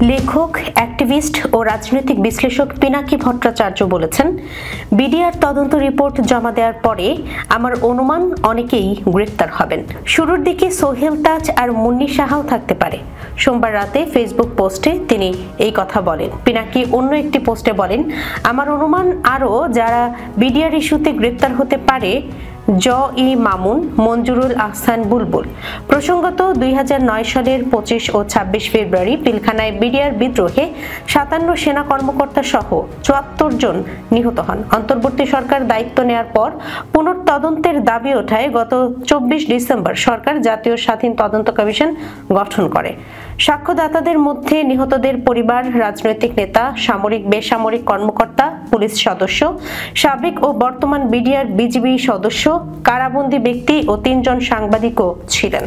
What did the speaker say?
লেখক, অ্যাক্টিভিস্ট ও রাজনৈতিক বিশ্লেষক পিনাকি ভট্টাচার্য বলেছেন, বিডিআর তদন্ত রিপোর্ট জমা দেওয়ার পরে আমার অনুমান অনেকেই গ্রেপ্তার হবেন। শুরুর দিকে সোহেল তাজ আর মুন্নি সাহাও থাকতে পারে। সোমবার রাতে ফেসবুক পোস্টে তিনি এই কথা বলেন। পিনাকি অন্য একটি পোস্টে বলেন, আমার অনুমান আরও যারা বিডিআর ইস্যুতে গ্রেপ্তার হতে পারে মামুন, মঞ্জুরুল আহসান বুলবুল। প্রসঙ্গত 2009 সালের 25 ও 26 ফেব্রুয়ারি পিলখানায় বিডিআর বিদ্রোহে 57 সেনা কর্মকর্তা সহ 74 জন নিহত হন। অন্তর্বর্তী সরকার দায়িত্ব নেওয়ার পর পুনঃতদন্তের দাবি ওঠায় গত 24 ডিসেম্বর সরকার জাতীয় স্বাধীন তদন্ত কমিশন গঠন করে। সাক্ষ্যদাতাদের মধ্যে নিহতদের পরিবার, রাজনৈতিক নেতা, সামরিক বেসামরিক কর্মকর্তা, পুলিশ সদস্য, সাবেক ও বর্তমান বিডিআর বিজিবি সদস্য, কারাবন্দী ব্যক্তি ও 3 জন সাংবাদিকও ছিলেন।